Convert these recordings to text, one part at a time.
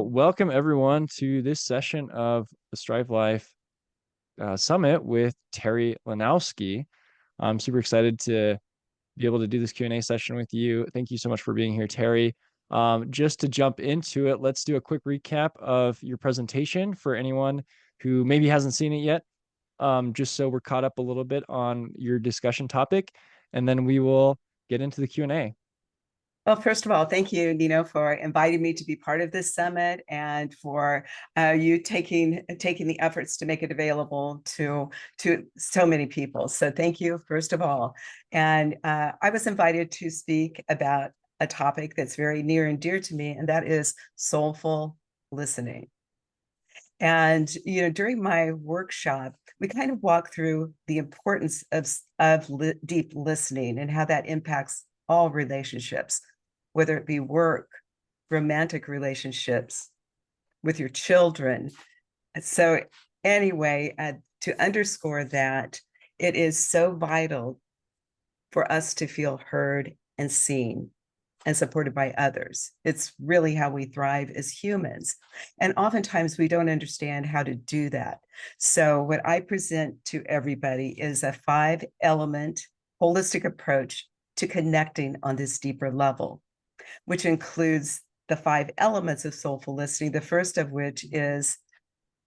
Welcome everyone to this session of the Strive Life Summit with Terri Lonowski. I'm super excited to be able to do this Q&A session with you. Thank you so much for being here, Terri. Just to jump into it, let's do a quick recap of your presentation for anyone who maybe hasn't seen it yet, just so we're caught up a little bit on your discussion topic, and then we will get into the Q&A. Well, first of all, thank you, Nino, for inviting me to be part of this summit and for you taking the efforts to make it available to so many people. So thank you, first of all. And I was invited to speak about a topic that's very near and dear to me, and that is soulful listening. And during my workshop, we kind of walk through the importance of deep listening and how that impacts all relationships, whether it be work, romantic relationships, with your children. So anyway, to underscore that, it is so vital for us to feel heard and seen and supported by others. It's really how we thrive as humans. And oftentimes we don't understand how to do that. So what I present to everybody is a 5-element holistic approach to connecting on this deeper level, which includes the 5 elements of soulful listening, the first of which is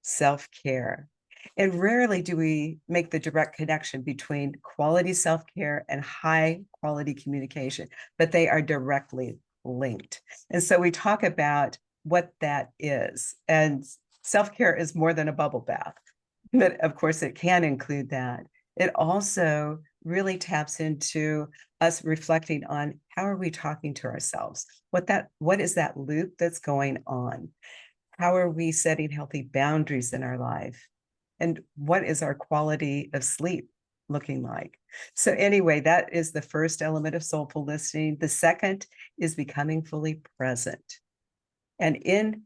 self-care. And rarely do we make the direct connection between quality self-care and high quality communication, but they are directly linked. And so we talk about what that is. And self-care is more than a bubble bath, but of course it can include that. It also really taps into us reflecting on how are we talking to ourselves? What is that loop that's going on? How are we setting healthy boundaries in our life? And what is our quality of sleep looking like? So anyway, that is the first element of soulful listening. The second is becoming fully present. And in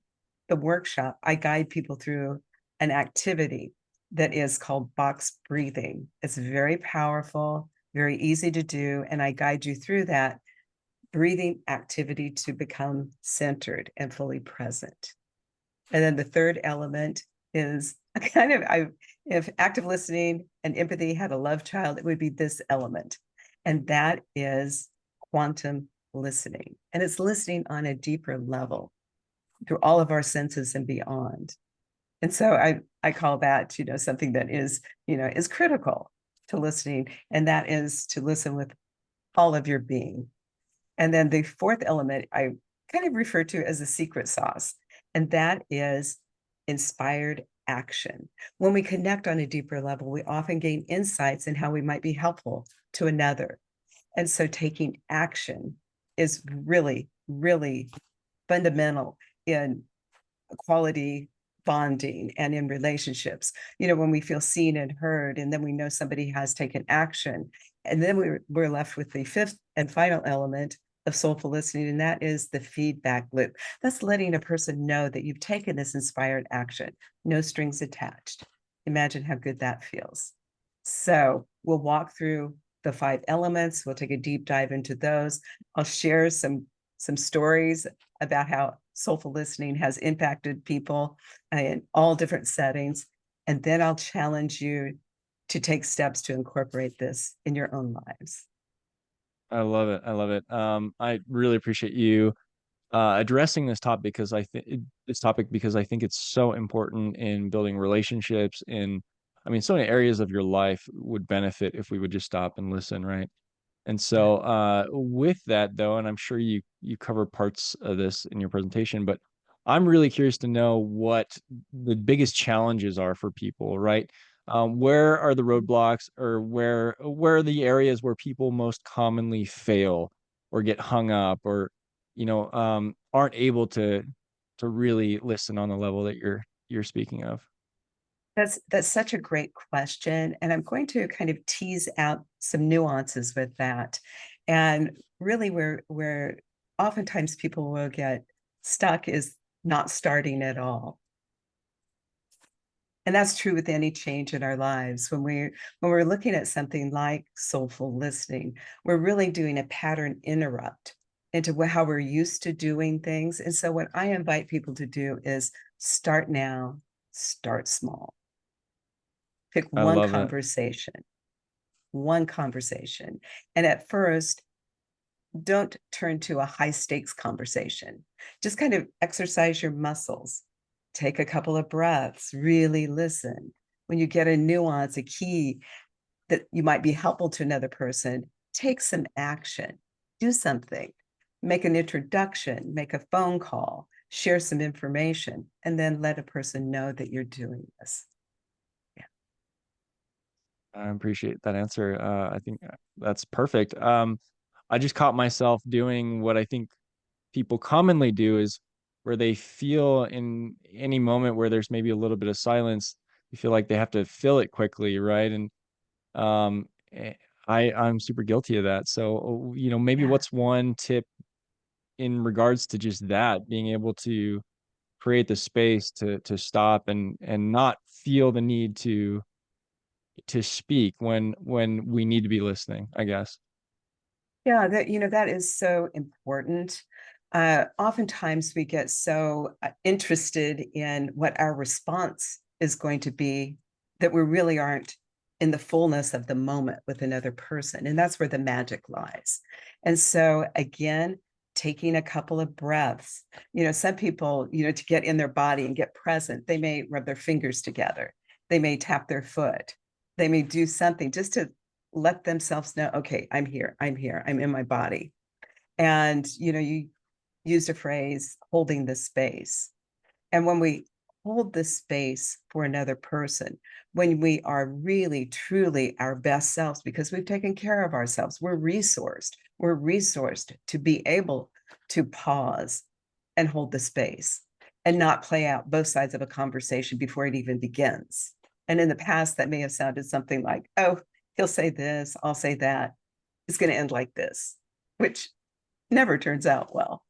the workshop, I guide people through an activity that is called box breathing. It's very powerful, very easy to do, and I guide you through that breathing activity to become centered and fully present. And then the third element is if active listening and empathy had a love child, it would be this element. And that is quantum listening. And it's listening on a deeper level through all of our senses and beyond. And so I call that, something that is critical to listening. And that is to listen with all of your being. And then the fourth element I kind of refer to as the secret sauce. And that is inspired action. When we connect on a deeper level, we often gain insights in how we might be helpful to another. And so taking action is really, really fundamental in quality bonding and in relationships. When we feel seen and heard, and then we know somebody has taken action. And then we're left with the fifth and final element of soulful listening, and that is the feedback loop. That's letting a person know that you've taken this inspired action, no strings attached. Imagine how good that feels. So we'll walk through the 5 elements. We'll take a deep dive into those. I'll share some stories about how soulful listening has impacted people in all different settings. And then I'll challenge you to take steps to incorporate this in your own lives. I love it. I love it. I really appreciate you addressing this topic because I think it's so important in building relationships. So many areas of your life would benefit if we would just stop and listen, right? And so, with that though, and I'm sure you cover parts of this in your presentation, but I'm really curious to know what the biggest challenges are for people, right? Where are the roadblocks, or where are the areas where people most commonly fail or get hung up, or aren't able to really listen on the level that you're speaking of? That's such a great question. And I'm going to kind of tease out some nuances with that. And really where oftentimes people will get stuck is not starting at all. And that's true with any change in our lives. When we're looking at something like soulful listening, we're really doing a pattern interrupt. into how we're used to doing things. And so what I invite people to do is start now, start small. Pick I love it. one conversation. And at first, don't turn to a high stakes conversation. Just kind of exercise your muscles. Take a couple of breaths, really listen. When you get a nuance, a key that you might be helpful to another person, take some action, do something, make an introduction, make a phone call, share some information, and then let a person know that you're doing this. Yeah. I appreciate that answer. I think that's perfect. I just caught myself doing what I think people commonly do is where they feel in any moment where there's maybe a little bit of silence, you feel like they have to fill it quickly, right? And um, eh, I'm super guilty of that. So, maybe Yeah. what's one tip in regards to just that, being able to create the space to stop and not feel the need to speak when we need to be listening, I guess. Yeah, that is so important. Oftentimes we get so interested in what our response is going to be that we really aren't in the fullness of the moment with another person. And that's where the magic lies. And so again, taking a couple of breaths. Some people, to get in their body and get present, they may rub their fingers together. They may tap their foot. They may do something just to let themselves know, okay, I'm here, I'm in my body. And, you used a phrase, holding the space. And when we hold the space for another person, when we are really, truly our best selves, because we've taken care of ourselves, we're resourced to be able to pause and hold the space and not play out both sides of a conversation before it even begins. And in the past, that may have sounded something like, oh, he'll say this, I'll say that. It's going to end like this, which never turns out well.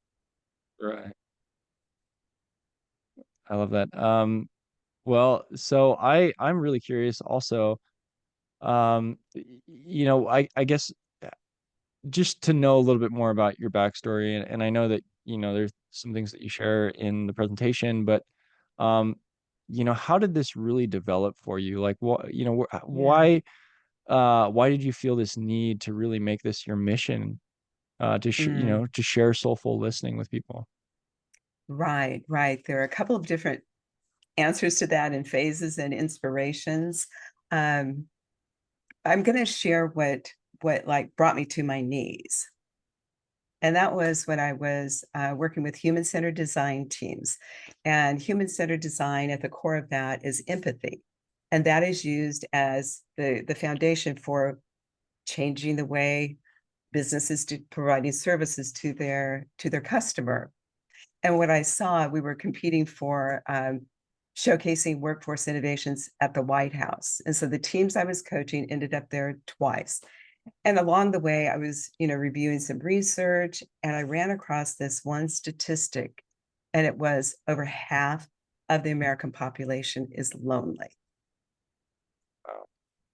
Right. I love that. Well, so I'm really curious also, I guess just to know a little bit more about your backstory, and I know that, there's some things that you share in the presentation, but um, how did this really develop for you? Like, what, Yeah. why did you feel this need to really make this your mission, Mm. to share soulful listening with people? Right, right. There are a couple of different answers to that and phases and inspirations. Um, I'm going to share what like brought me to my knees. And that was when I was working with human-centered design teams. And human-centered design at the core of that is empathy. And that is used as the foundation for changing the way businesses do providing services to their customer. And what I saw, we were competing for showcasing workforce innovations at the White House. And so the teams I was coaching ended up there twice. And along the way, I was, reviewing some research and I ran across this one statistic, and it was over half of the American population is lonely. Wow.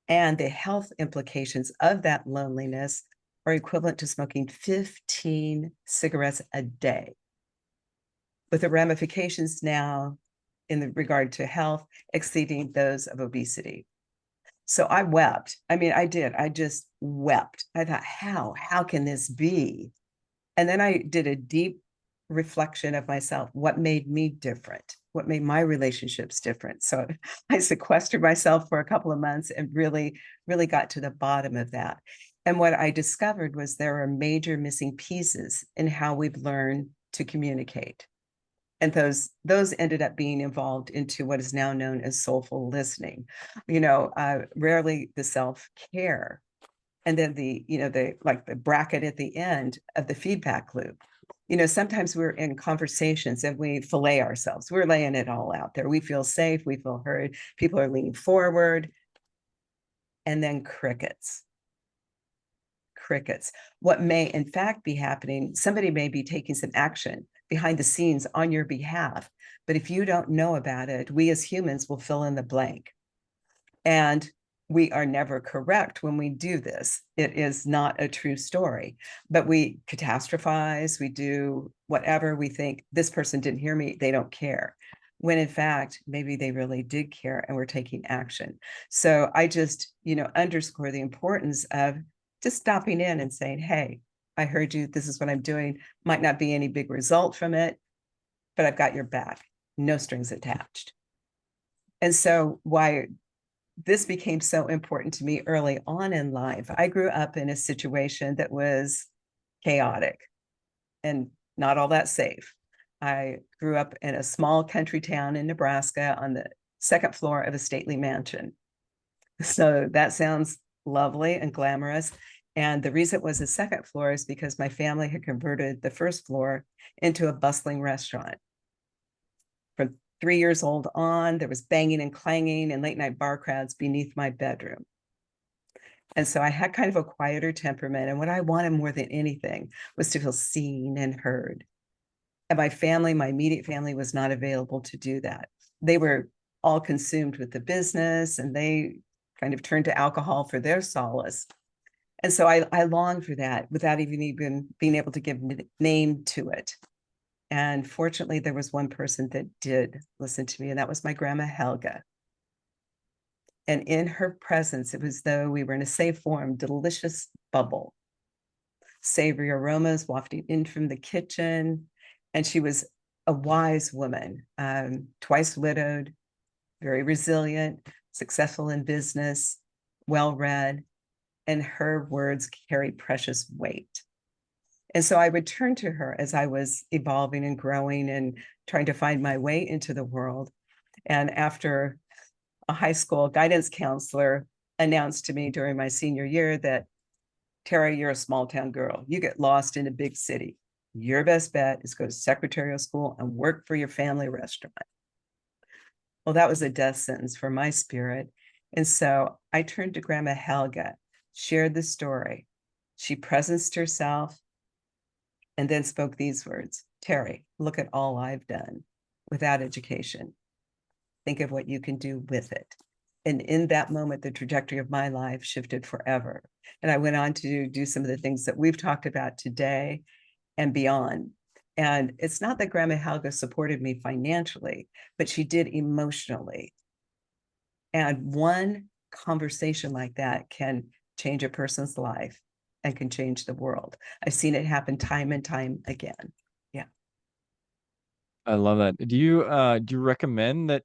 And the health implications of that loneliness are equivalent to smoking 15 cigarettes a day, with the ramifications now in the regard to health exceeding those of obesity. So I wept. I mean, I did. I just wept. I thought, how can this be? And then I did a deep reflection of myself. What made me different? What made my relationships different? So I sequestered myself for a couple of months and really, really got to the bottom of that. And what I discovered was there are major missing pieces in how we've learned to communicate. And those ended up being involved into what is now known as soulful listening. Rarely the self-care, and then the like the bracket at the end of the feedback loop. Sometimes we're in conversations and we fillet ourselves. We're laying it all out there. We feel safe, we feel heard, people are leaning forward, and then crickets. What may in fact be happening, somebody may be taking some action behind the scenes on your behalf, but if you don't know about it, we as humans will fill in the blank. And we are never correct when we do this. It is not a true story, but we catastrophize, we do whatever, we think this person didn't hear me, they don't care. When in fact, maybe they really did care and we're taking action. So I just, underscore the importance of just stopping in and saying, hey, I heard you, this is what I'm doing. Might not be any big result from it, but I've got your back, no strings attached. And so why this became so important to me early on in life. I grew up in a situation that was chaotic and not all that safe. I grew up in a small country town in Nebraska on the second floor of a stately mansion. So that sounds lovely and glamorous. And the reason it was a second floor is because my family had converted the first floor into a bustling restaurant. From 3 years old on, there was banging and clanging and late night bar crowds beneath my bedroom. And so I had kind of a quieter temperament. And what I wanted more than anything was to feel seen and heard. And my family, my immediate family, was not available to do that. They were all consumed with the business and they kind of turned to alcohol for their solace. And so I longed for that without even being able to give name to it. And fortunately, there was one person that did listen to me, and that was my grandma Helga. And in her presence, it was as though we were in a safe, warm, delicious bubble. Savory aromas wafting in from the kitchen. And she was a wise woman, twice widowed, very resilient, successful in business, well-read, and her words carry precious weight. And so I would turn to her as I was evolving and growing and trying to find my way into the world. And after a high school guidance counselor announced to me during my senior year that, Terri, you're a small town girl. You get lost in a big city. Your best bet is go to secretarial school and work for your family restaurant. Well, that was a death sentence for my spirit. And so I turned to Grandma Helga, shared the story. She presenced herself and then spoke these words, Terri, look at all I've done without education. Think of what you can do with it. And in that moment, the trajectory of my life shifted forever. And I went on to do some of the things that we've talked about today and beyond. And it's not that Grandma Helga supported me financially, but she did emotionally. And one conversation like that can change a person's life and can change the world. I've seen it happen time and time again. Yeah. I love that. Do you recommend that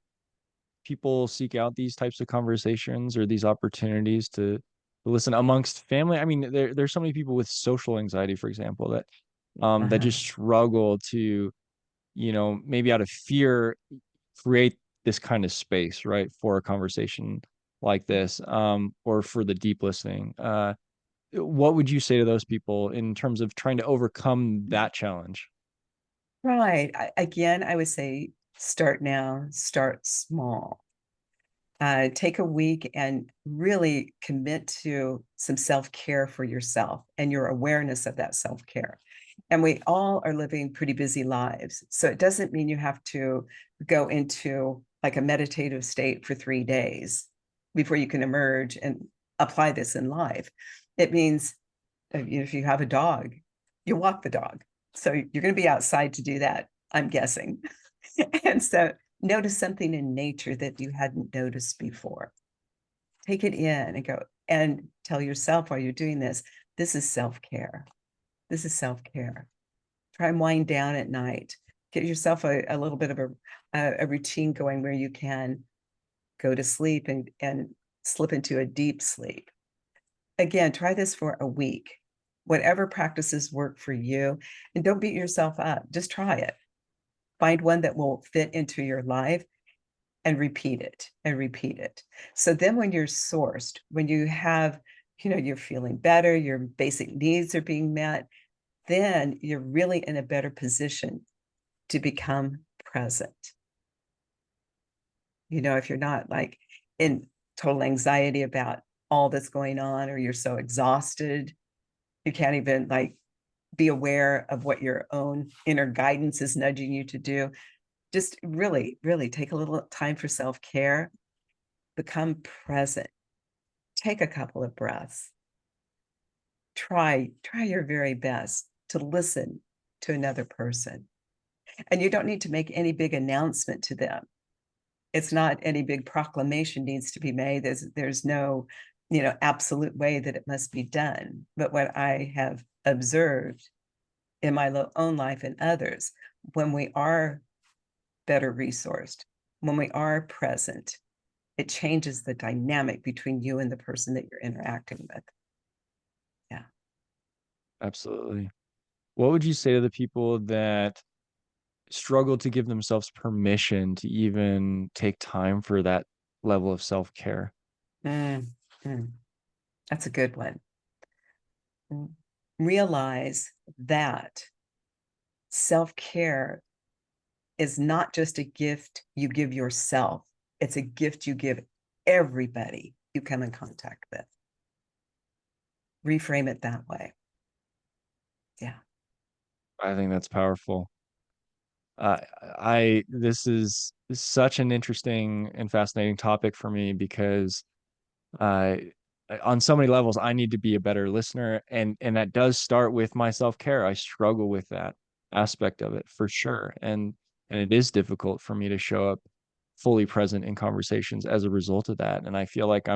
people seek out these types of conversations or these opportunities to listen amongst family? I mean, there's so many people with social anxiety, for example, that Uh-huh. just struggle to, maybe out of fear, create this kind of space, right, for a conversation like this, or for the deep listening. What would you say to those people in terms of trying to overcome that challenge? Right. Again, I would say start now, start small. Take a week and really commit to some self-care for yourself and your awareness of that self-care. And we all are living pretty busy lives. So it doesn't mean you have to go into like a meditative state for 3 days before you can emerge and apply this in life. It means if you have a dog, you walk the dog. So you're going to be outside to do that, I'm guessing. And so notice something in nature that you hadn't noticed before. Take it in and go and tell yourself while you're doing this is self-care. This is self-care. Try and wind down at night. Get yourself a little bit of a routine going where you can go to sleep and slip into a deep sleep. Again, try this for a week. Whatever practices work for you, and don't beat yourself up. Just try it. Find one that will fit into your life and repeat it and repeat it. So then when you're sourced, when you have, you're feeling better, your basic needs are being met, then you're really in a better position to become present. If you're not like in total anxiety about all that's going on, or you're so exhausted, you can't even like be aware of what your own inner guidance is nudging you to do. Just really, really take a little time for self-care, become present. take a couple of breaths. Try your very best to listen to another person. And you don't need to make any big announcement to them. It's not any big proclamation needs to be made. There's no, absolute way that it must be done. But what I have observed in my own life and others, when we are better resourced, when we are present, it changes the dynamic between you and the person that you're interacting with. Yeah. Absolutely. What would you say to the people that struggle to give themselves permission to even take time for that level of self-care? Mm, mm. That's a good one. Realize that self-care is not just a gift you give yourself, it's a gift you give everybody you come in contact with. Reframe it that way. Yeah. I think that's powerful. Uh, this is such an interesting and fascinating topic for me because uh, on so many levels, I need to be a better listener, and that does start with my self-care. I struggle with that aspect of it for sure, and it is difficult for me to show up fully present in conversations as a result of that. And I feel like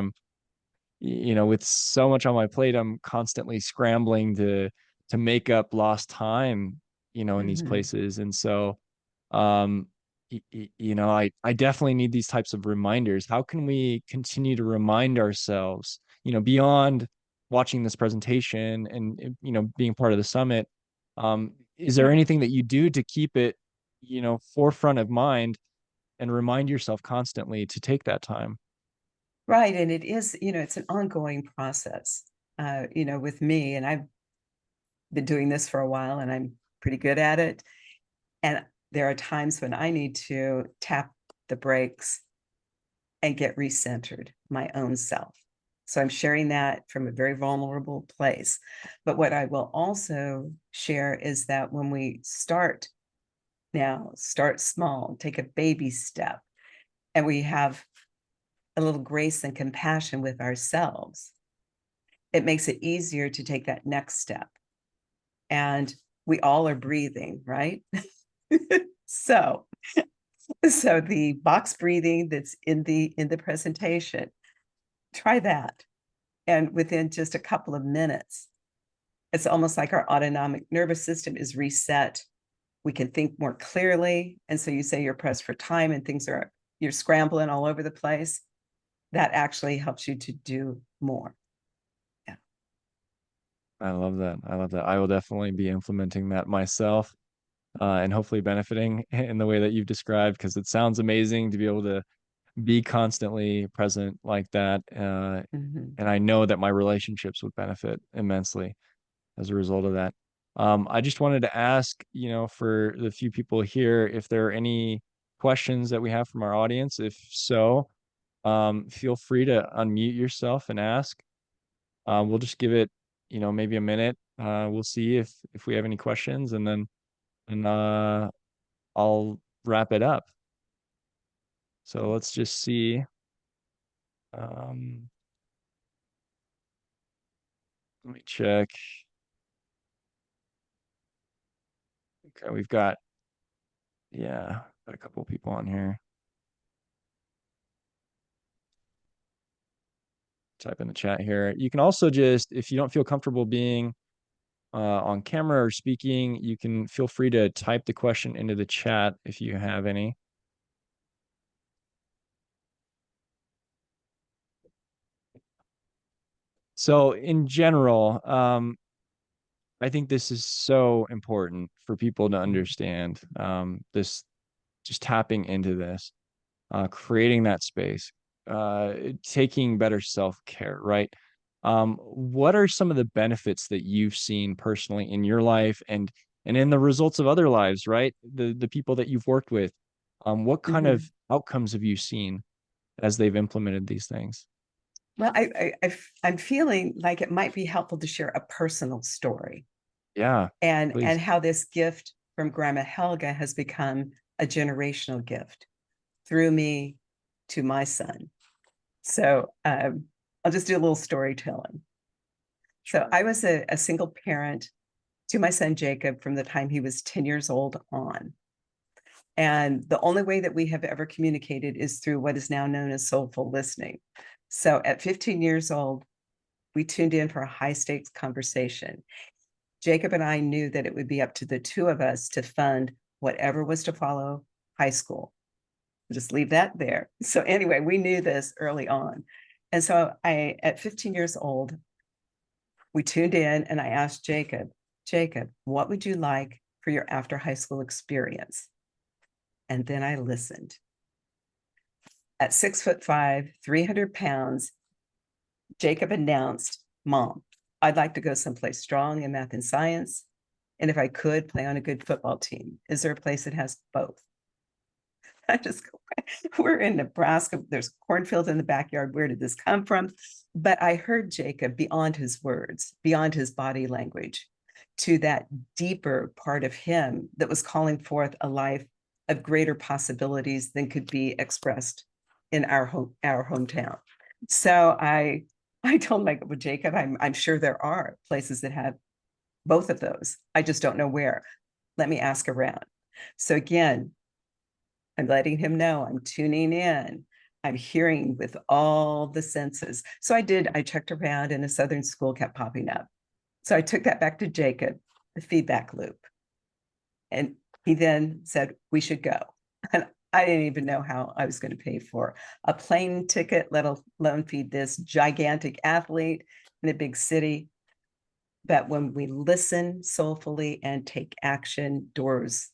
with so much on my plate, I'm constantly scrambling to make up lost time, in these Mm-hmm. places. And so, um, I definitely need these types of reminders. How can we continue to remind ourselves, beyond watching this presentation and being part of the summit? Is there Yeah. anything that you do to keep it, forefront of mind and remind yourself constantly to take that time? Right. And it is, it's an ongoing process, with me, and I've been doing this for a while and I'm pretty good at it. And there are times when I need to tap the brakes and get recentered my own self. So I'm sharing that from a very vulnerable place. But what I will also share is that when we start now, start small, take a baby step, and we have a little grace and compassion with ourselves, it makes it easier to take that next step. And we all are breathing, right? so so the box breathing that's in the presentation, try that. And within just a couple of minutes, it's almost like our autonomic nervous system is reset. We can think more clearly. And so you say you're pressed for time and you're scrambling all over the place. That actually helps you to do more. Yeah. I love that. I love that. I will definitely be implementing that myself, and hopefully benefiting in the way that you've described, because it sounds amazing to be able to be constantly present like that. Mm-hmm. And I know that my relationships would benefit immensely as a result of that. I just wanted to ask, for the few people here, if there are any questions that we have from our audience. If so, feel free to unmute yourself and ask. We'll just give it, maybe a minute. We'll see if we have any questions, and I'll wrap it up. So let's just see. Um, Let me check. Okay, we've got, yeah, got a couple people on here. Type in the chat here. You can also just, if you don't feel comfortable being on camera or speaking, you can feel free to type the question into the chat if you have any. So in general, I think this is so important for people to understand. This just tapping into this, creating that space, taking better self-care, right? What are some of the benefits that you've seen personally in your life and in the results of other lives, right? The people that you've worked with. What kind of Mm-hmm. outcomes have you seen as they've implemented these things? Well, I'm feeling like it might be helpful to share a personal story Yeah, and please. how this gift from Grandma Helga has become a generational gift through me to my son. So I'll just do a little storytelling. So Sure. I was a single parent to my son Jacob from the time he was 10 years old on. And the only way that we have ever communicated is through what is now known as soulful listening. So at 15 years old, we tuned in for a high stakes conversation. Jacob and I knew that it would be up to the two of us to fund whatever was to follow high school. Just leave that there. So anyway, we knew this early on. And so at 15 years old, we tuned in and I asked Jacob, what would you like for your after high school experience? And then I listened. At 6'5", 300 pounds, Jacob announced, Mom, I'd like to go someplace strong in math and science. And if I could, play on a good football team. Is there a place that has both? I just go, we're in Nebraska. There's cornfields in the backyard. Where did this come from? But I heard Jacob beyond his words, beyond his body language, to that deeper part of him that was calling forth a life of greater possibilities than could be expressed in our hometown. So I told Michael, Jacob, I'm sure there are places that have both of those. I just don't know where. Let me ask around. So again, I'm letting him know I'm tuning in. I'm hearing with all the senses. So I checked around and a Southern school kept popping up. So I took that back to Jacob, the feedback loop. And he then said, we should go. And I didn't even know how I was going to pay for a plane ticket, let alone feed this gigantic athlete in a big city. But when we listen soulfully and take action, doors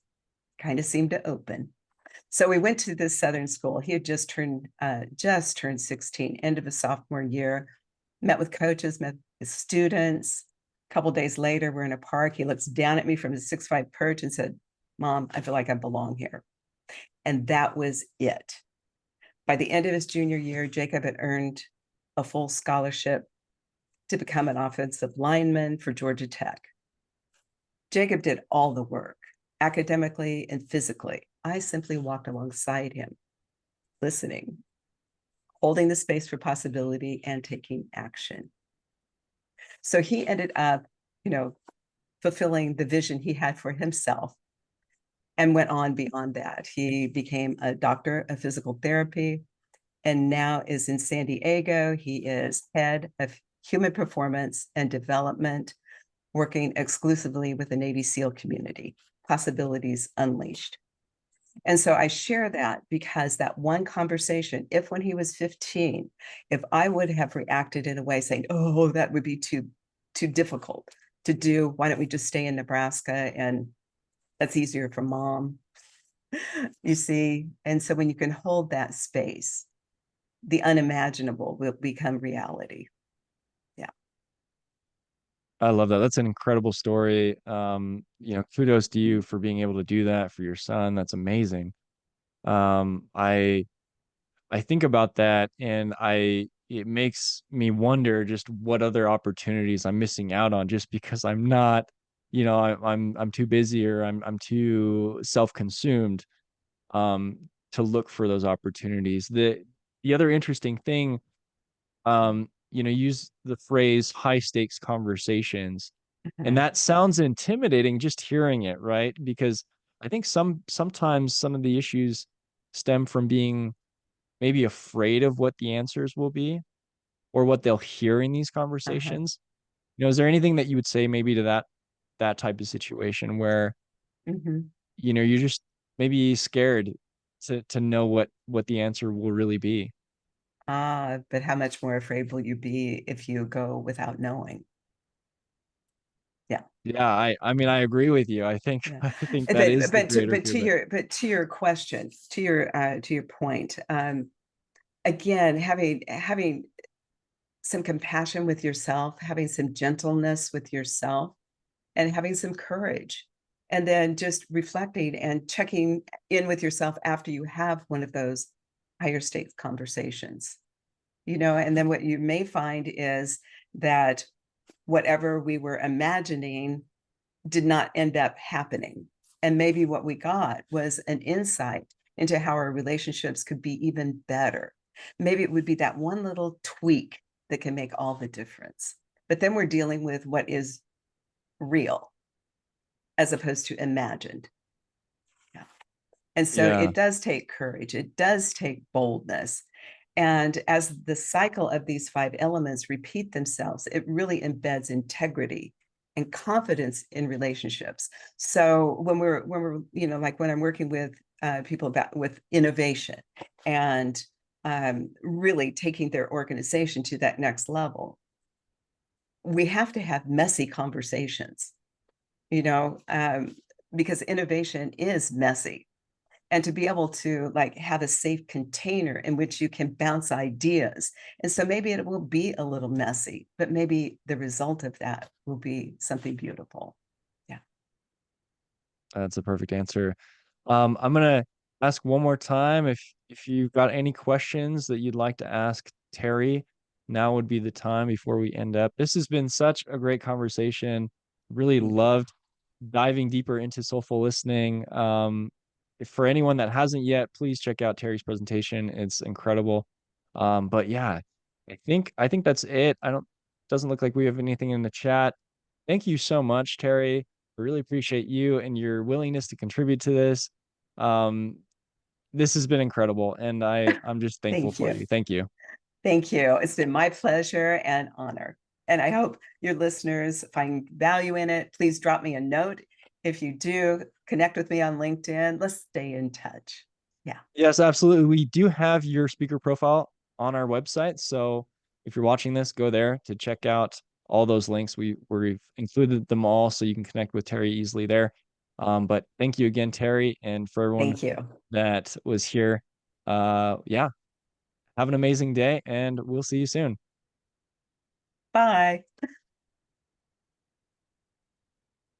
kind of seem to open. So we went to this Southern school. He had just turned 16, end of his sophomore year, met with coaches, met with students. A couple days later, we're in a park. He looks down at me from his 6'5" perch and said, Mom, I feel like I belong here. And that was it. By the end of his junior year, Jacob had earned a full scholarship to become an offensive lineman for Georgia Tech. Jacob did all the work, academically and physically. I simply walked alongside him, listening, holding the space for possibility and taking action. So he ended up, fulfilling the vision he had for himself and went on beyond that. He became a doctor of physical therapy and now is in San Diego. He is head of human performance and development, working exclusively with the Navy SEAL community, Possibilities Unleashed. And so I share that because that one conversation, if when he was 15, if I would have reacted in a way saying, oh, that would be too difficult to do, why don't we just stay in Nebraska and that's easier for mom, you see? And so when you can hold that space, the unimaginable will become reality. Yeah. I love that. That's an incredible story. Kudos to you for being able to do that for your son. That's amazing. I think about that and it makes me wonder just what other opportunities I'm missing out on just because I'm not, I'm too busy or I'm too self-consumed to look for those opportunities. The other interesting thing, use the phrase high stakes conversations. And Mhm. that sounds intimidating just hearing it, right? Because I think sometimes some of the issues stem from being maybe afraid of what the answers will be or what they'll hear in these Uh-huh. conversations. Is there anything that you would say maybe to that type of situation where, Mhm. you're just maybe scared to know what the answer will really be? But how much more afraid will you be if you go without knowing? Yeah. Yeah, I mean I agree with you. I think Yeah. I think that is the greater fear, but But to your question, to your point, again, having some compassion with yourself, having some gentleness with yourself, and having some courage. And then just reflecting and checking in with yourself after you have one of those higher stakes conversations. And then what you may find is that whatever we were imagining did not end up happening. And maybe what we got was an insight into how our relationships could be even better. Maybe it would be that one little tweak that can make all the difference. But then we're dealing with what is real as opposed to imagined. Yeah. And so Yeah. it does take courage, it does take boldness. And as the cycle of these five elements repeat themselves, it really embeds integrity and confidence in relationships. So when we're like when I'm working with people about with innovation and really taking their organization to that next level, we have to have messy conversations, you know, because innovation is messy, and to be able to like have a safe container in which you can bounce ideas. And so maybe it will be a little messy, but maybe the result of that will be something beautiful. Yeah. That's a perfect answer. I'm gonna ask one more time if you've got any questions that you'd like to ask Terri, now would be the time before we end up. This has been such a great conversation. Really Thank you. loved diving deeper into soulful listening. If for anyone that hasn't yet, please check out Terri's presentation. It's incredible. But yeah, I think that's it. I don't doesn't look like we have anything in the chat. Thank you so much, Terri. I really appreciate you and your willingness to contribute to this. Um, this has been incredible, and I'm just thankful Thank for you. you. Thank you. Thank you. It's been my pleasure and honor. And I hope your listeners find value in it. Please drop me a note. If you do, connect with me on LinkedIn. Let's stay in touch. Yeah. Yes, absolutely. We do have your speaker profile on our website, so if you're watching this, go there to check out all those links. We've included them all, so you can connect with Terri easily there. But thank you again, Terri, and for everyone Thank you. that was here. Yeah, have an amazing day, and we'll see you soon. Bye.